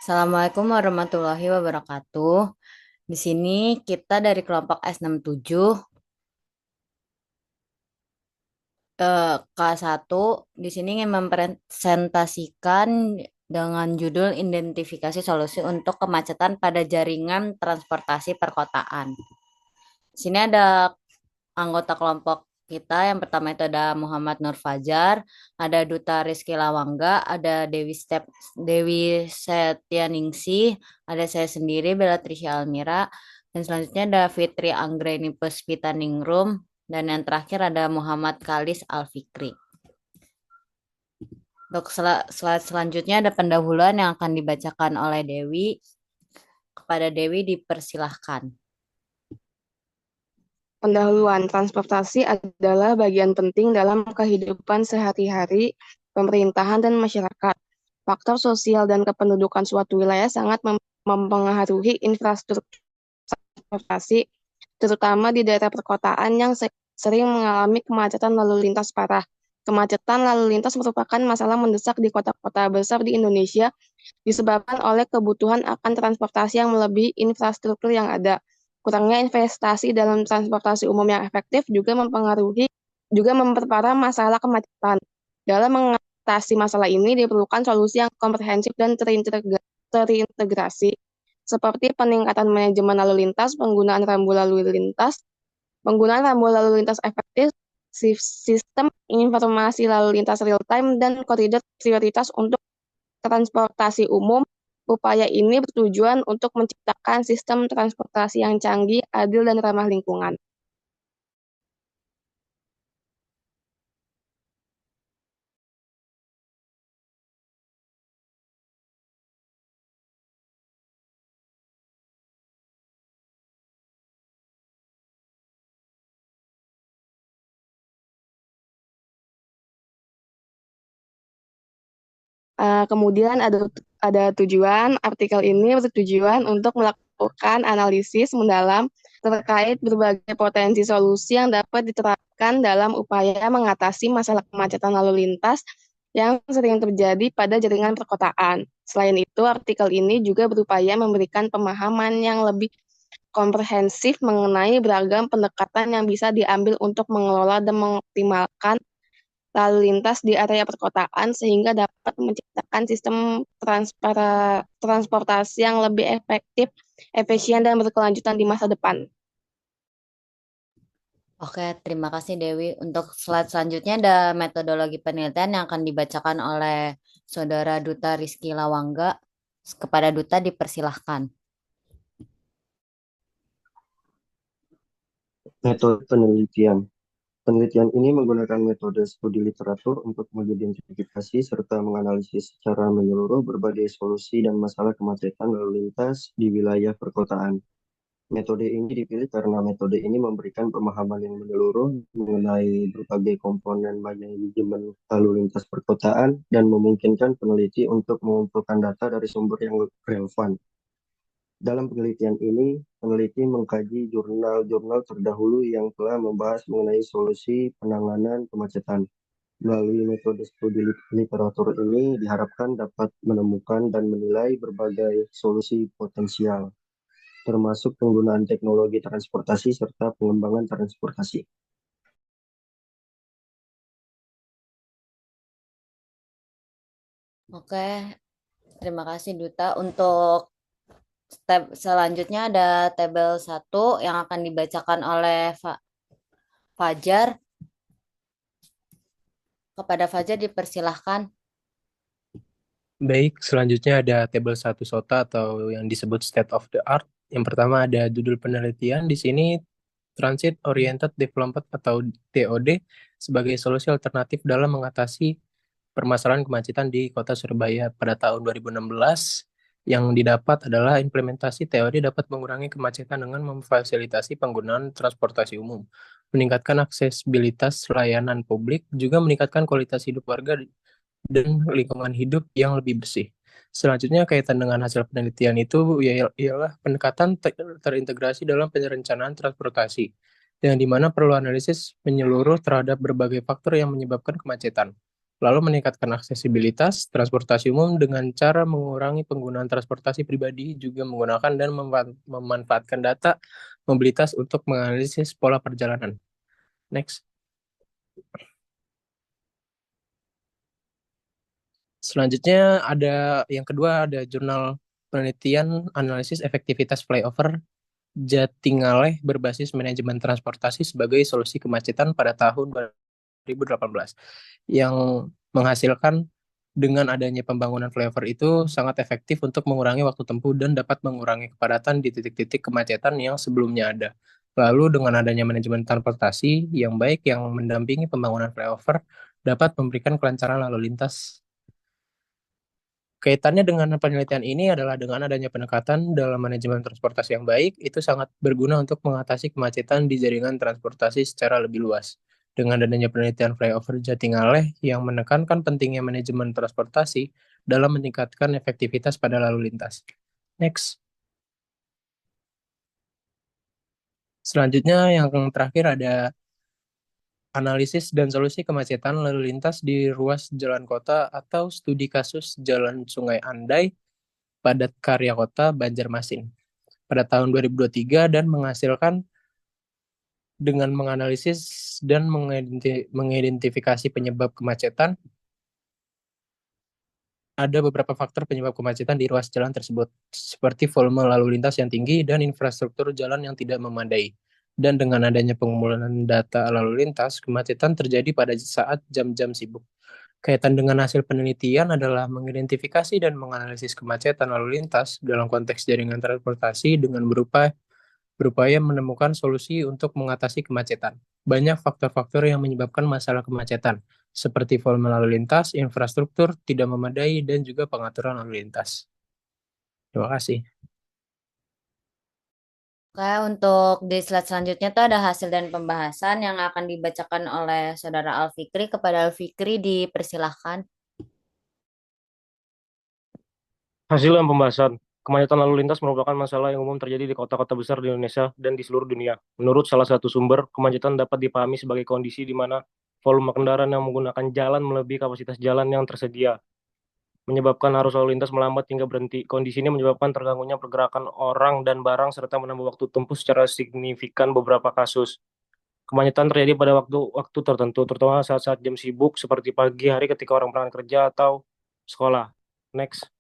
Assalamualaikum warahmatullahi wabarakatuh. Di sini kita dari kelompok S67 K1 di sini ingin mempresentasikan dengan judul Identifikasi Solusi untuk Kemacetan pada Jaringan Transportasi Perkotaan. Di sini ada anggota kelompok kita. Yang pertama itu ada Muhammad Nur Fajar, ada Duta Rizky Lawangga, ada Dewi Setianingsih, ada saya sendiri Bella Trisha Almira, dan selanjutnya ada Fitri Anggreni Puspitaningrum, dan yang terakhir ada Muhammad Kalis Alfikri. Untuk slide selanjutnya ada pendahuluan yang akan dibacakan oleh Dewi. Kepada Dewi dipersilahkan. Pendahuluan transportasi adalah bagian penting dalam kehidupan sehari-hari, pemerintahan, dan masyarakat. Faktor sosial dan kependudukan suatu wilayah sangat mempengaruhi infrastruktur transportasi, terutama di daerah perkotaan yang sering mengalami kemacetan lalu lintas parah. Kemacetan lalu lintas merupakan masalah mendesak di kota-kota besar di Indonesia disebabkan oleh kebutuhan akan transportasi yang melebihi infrastruktur yang ada. Kurangnya investasi dalam transportasi umum yang efektif juga memperparah masalah kemacetan. Dalam mengatasi masalah ini diperlukan solusi yang komprehensif dan terintegrasi, seperti peningkatan manajemen lalu lintas, penggunaan rambu lalu lintas efektif, sistem informasi lalu lintas real time, dan koridor prioritas untuk transportasi umum. Upaya ini bertujuan untuk menciptakan sistem transportasi yang canggih, adil, dan ramah lingkungan. Kemudian ada tujuan, artikel ini bertujuan untuk melakukan analisis mendalam terkait berbagai potensi solusi yang dapat diterapkan dalam upaya mengatasi masalah kemacetan lalu lintas yang sering terjadi pada jaringan perkotaan. Selain itu, artikel ini juga berupaya memberikan pemahaman yang lebih komprehensif mengenai beragam pendekatan yang bisa diambil untuk mengelola dan mengoptimalkan lalu lintas di area perkotaan sehingga dapat menciptakan sistem transportasi yang lebih efektif, efisien, dan berkelanjutan di masa depan. Oke, terima kasih Dewi. Untuk slide selanjutnya ada metodologi penelitian yang akan dibacakan oleh Saudara Duta Rizky Lawangga. Kepada Duta dipersilahkan. Metode penelitian. Penelitian ini menggunakan metode studi literatur untuk mengidentifikasi serta menganalisis secara menyeluruh berbagai solusi dan masalah kemacetan lalu lintas di wilayah perkotaan. Metode ini dipilih karena metode ini memberikan pemahaman yang menyeluruh mengenai berbagai komponen manajemen lalu lintas perkotaan dan memungkinkan peneliti untuk mengumpulkan data dari sumber yang relevan. Dalam penelitian ini, peneliti mengkaji jurnal-jurnal terdahulu yang telah membahas mengenai solusi penanganan kemacetan. Melalui metode studi literatur ini diharapkan dapat menemukan dan menilai berbagai solusi potensial, termasuk penggunaan teknologi transportasi serta pengembangan transportasi. Oke, terima kasih Duta. Untuk selanjutnya ada tabel 1 yang akan dibacakan oleh Fajar. Kepada Fajar dipersilahkan. Baik, selanjutnya ada tabel 1 SOTA atau yang disebut state of the art. Yang pertama ada judul penelitian. Di sini Transit Oriented Development atau TOD sebagai solusi alternatif dalam mengatasi permasalahan kemacetan di Kota Surabaya pada tahun 2016. Yang didapat adalah implementasi TOD dapat mengurangi kemacetan dengan memfasilitasi penggunaan transportasi umum, meningkatkan aksesibilitas layanan publik, juga meningkatkan kualitas hidup warga dan lingkungan hidup yang lebih bersih. Selanjutnya kaitan dengan hasil penelitian itu ialah pendekatan terintegrasi dalam perencanaan transportasi, yang dimana perlu analisis menyeluruh terhadap berbagai faktor yang menyebabkan kemacetan. Lalu meningkatkan aksesibilitas transportasi umum dengan cara mengurangi penggunaan transportasi pribadi, juga menggunakan dan memanfaatkan data mobilitas untuk menganalisis pola perjalanan. Next. Selanjutnya yang kedua ada jurnal penelitian analisis efektivitas flyover Jatingaleh berbasis manajemen transportasi sebagai solusi kemacetan pada tahun 2018 yang menghasilkan dengan adanya pembangunan flyover itu sangat efektif untuk mengurangi waktu tempuh dan dapat mengurangi kepadatan di titik-titik kemacetan yang sebelumnya ada. Lalu dengan adanya manajemen transportasi yang baik yang mendampingi pembangunan flyover dapat memberikan kelancaran lalu lintas. Kaitannya dengan penelitian ini adalah dengan adanya pendekatan dalam manajemen transportasi yang baik, itu sangat berguna untuk mengatasi kemacetan di jaringan transportasi secara lebih luas. Dengan adanya penelitian flyover Jatingaleh yang menekankan pentingnya manajemen transportasi dalam meningkatkan efektivitas pada lalu lintas. Next. Selanjutnya yang terakhir ada analisis dan solusi kemacetan lalu lintas di ruas jalan kota atau studi kasus Jalan Sungai Andai Padat Karya Kota Banjarmasin pada tahun 2023 dan menghasilkan dengan menganalisis dan mengidentifikasi penyebab kemacetan. Ada beberapa faktor penyebab kemacetan di ruas jalan tersebut, seperti volume lalu lintas yang tinggi dan infrastruktur jalan yang tidak memadai. Dan dengan adanya pengumpulan data lalu lintas, kemacetan terjadi pada saat jam-jam sibuk. Kaitan dengan hasil penelitian adalah mengidentifikasi dan menganalisis kemacetan lalu lintas dalam konteks jaringan transportasi dengan berupaya menemukan solusi untuk mengatasi kemacetan. Banyak faktor-faktor yang menyebabkan masalah kemacetan, seperti volume lalu lintas, infrastruktur tidak memadai, dan juga pengaturan lalu lintas. Terima kasih. Oke, untuk di slide selanjutnya tuh ada hasil dan pembahasan yang akan dibacakan oleh Saudara Alfikri. Kepada Alfikri dipersilahkan. Hasil dan pembahasan. Kemacetan lalu lintas merupakan masalah yang umum terjadi di kota-kota besar di Indonesia dan di seluruh dunia. Menurut salah satu sumber, kemacetan dapat dipahami sebagai kondisi di mana volume kendaraan yang menggunakan jalan melebihi kapasitas jalan yang tersedia, menyebabkan arus lalu lintas melambat hingga berhenti. Kondisi ini menyebabkan terganggunya pergerakan orang dan barang serta menambah waktu tempuh secara signifikan beberapa kasus. Kemacetan terjadi pada waktu tertentu, terutama saat-saat jam sibuk seperti pagi hari ketika orang berangkat kerja atau sekolah. Next.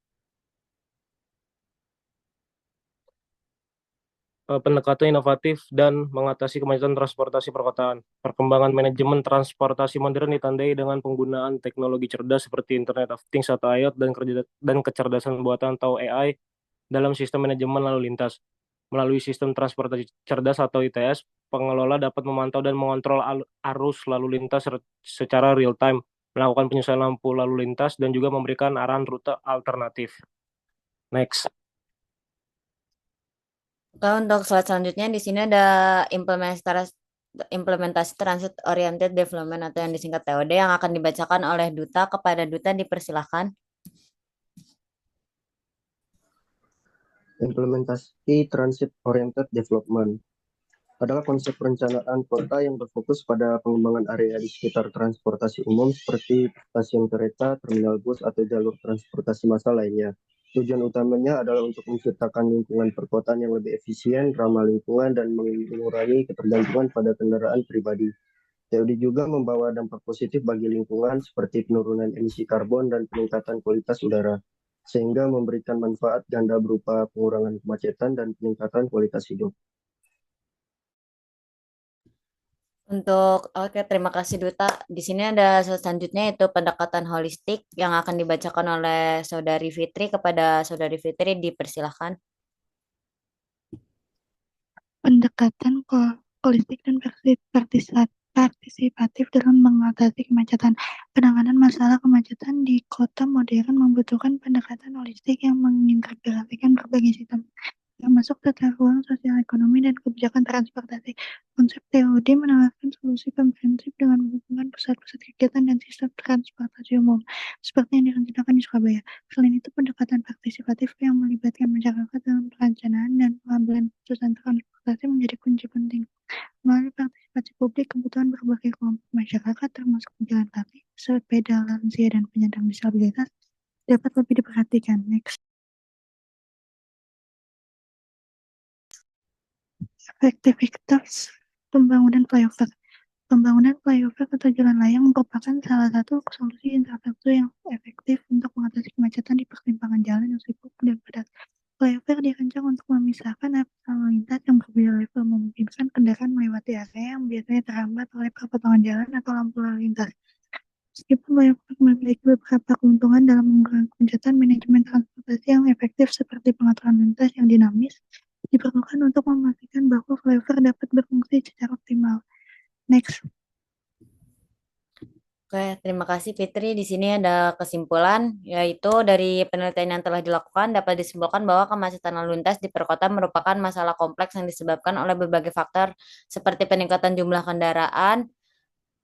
Pendekatan inovatif dan mengatasi kemacetan transportasi perkotaan. Perkembangan manajemen transportasi modern ditandai dengan penggunaan teknologi cerdas seperti Internet of Things atau IoT dan kecerdasan buatan atau AI dalam sistem manajemen lalu lintas. Melalui sistem transportasi cerdas atau ITS, pengelola dapat memantau dan mengontrol arus lalu lintas secara real time, melakukan penyesuaian lampu lalu lintas, dan juga memberikan arahan rute alternatif. Next. Oke, untuk slide selanjutnya di sini ada implementasi Transit Oriented Development atau yang disingkat TOD yang akan dibacakan oleh Duta. Kepada Duta dipersilahkan. Implementasi Transit Oriented Development adalah konsep perencanaan kota yang berfokus pada pengembangan area di sekitar transportasi umum seperti stasiun kereta, terminal bus, atau jalur transportasi massal lainnya. Tujuan utamanya adalah untuk menciptakan lingkungan perkotaan yang lebih efisien, ramah lingkungan, dan mengurangi ketergantungan pada kendaraan pribadi. TOD juga membawa dampak positif bagi lingkungan seperti penurunan emisi karbon dan peningkatan kualitas udara, sehingga memberikan manfaat ganda berupa pengurangan kemacetan dan peningkatan kualitas hidup. Oke, terima kasih Duta. Di sini ada selanjutnya itu pendekatan holistik yang akan dibacakan oleh Saudari Fitri. Kepada Saudari Fitri dipersilahkan. Pendekatan holistik dan partisipatif dalam mengatasi kemacetan. Penanganan masalah kemacetan di kota modern membutuhkan pendekatan holistik yang mengintegrasikan berbagai sistem termasuk tata ruang, sosial ekonomi, dan kebijakan transportasi. Konsep TOD menawarkan solusi komprehensif dengan menghubungkan pusat-pusat kegiatan dan sistem transportasi umum, seperti yang direncanakan di Surabaya. Selain itu, pendekatan partisipatif yang melibatkan masyarakat dalam perencanaan dan pengambilan keputusan transportasi menjadi kunci penting. Melalui partisipasi publik, kebutuhan berbagai kelompok masyarakat, termasuk pejalan kaki, sepeda, lansia, dan penyandang disabilitas, dapat lebih diperhatikan. Next. Efektivitas pembangunan flyover. Pembangunan flyover atau jalan layang merupakan salah satu solusi infrastruktur yang efektif untuk mengatasi kemacetan di persimpangan jalan yang sibuk dan padat. Flyover dirancang untuk memisahkan arus lalu lintas yang berbeda level, memungkinkan kendaraan melewati area yang biasanya terhambat oleh perpotongan jalan atau lampu lalu lintas. Meskipun flyover memiliki beberapa keuntungan dalam mengurangi kemacetan, manajemen transportasi yang efektif seperti pengaturan lintas yang dinamis diperlukan untuk memastikan bahwa flyover dapat berfungsi secara optimal. Next. Oke, terima kasih Fitri. Di sini ada kesimpulan, yaitu dari penelitian yang telah dilakukan dapat disimpulkan bahwa kemacetan lalu lintas di perkotaan merupakan masalah kompleks yang disebabkan oleh berbagai faktor seperti peningkatan jumlah kendaraan,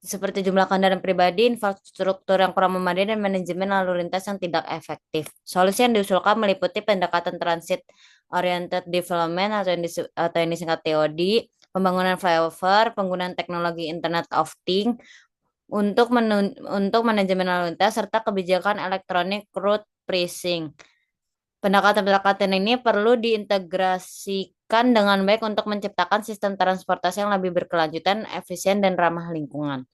seperti jumlah kendaraan pribadi, infrastruktur yang kurang memadai, dan manajemen lalu lintas yang tidak efektif. Solusi yang diusulkan meliputi pendekatan transit oriented development atau yang disingkat TOD, pembangunan flyover, penggunaan teknologi Internet of Things untuk manajemen lalu lintas serta kebijakan elektronik route pricing. Pendekatan-pendekatan ini perlu diintegrasikan dengan baik untuk menciptakan sistem transportasi yang lebih berkelanjutan, efisien, dan ramah lingkungan.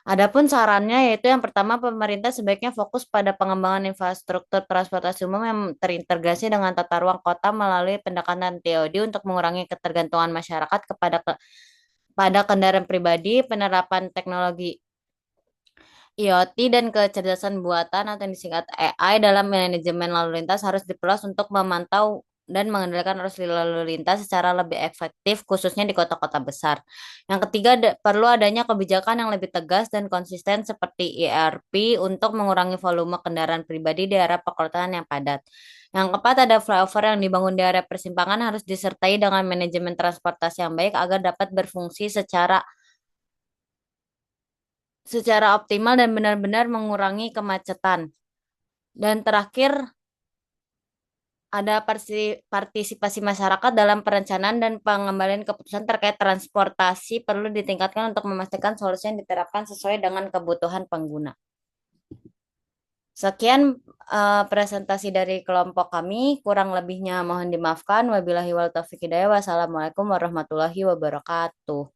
Adapun sarannya yaitu yang pertama, pemerintah sebaiknya fokus pada pengembangan infrastruktur transportasi umum yang terintegrasi dengan tata ruang kota melalui pendekatan TOD untuk mengurangi ketergantungan masyarakat pada kendaraan pribadi, penerapan teknologi IoT dan kecerdasan buatan atau yang disingkat AI dalam manajemen lalu lintas harus diperluas untuk memantau dan mengendalikan arus lalu lintas secara lebih efektif, khususnya di kota-kota besar. Yang ketiga, perlu adanya kebijakan yang lebih tegas dan konsisten seperti ERP untuk mengurangi volume kendaraan pribadi di area perkotaan yang padat. Yang keempat, ada flyover yang dibangun di area persimpangan harus disertai dengan manajemen transportasi yang baik agar dapat berfungsi secara optimal dan benar-benar mengurangi kemacetan. Dan terakhir, ada partisipasi masyarakat dalam perencanaan dan pengembalian keputusan terkait transportasi perlu ditingkatkan untuk memastikan solusi yang diterapkan sesuai dengan kebutuhan pengguna. Sekian presentasi dari kelompok kami, kurang lebihnya mohon dimaafkan. Wabillahi wal taufiq hidayah. Wassalamualaikum warahmatullahi wabarakatuh.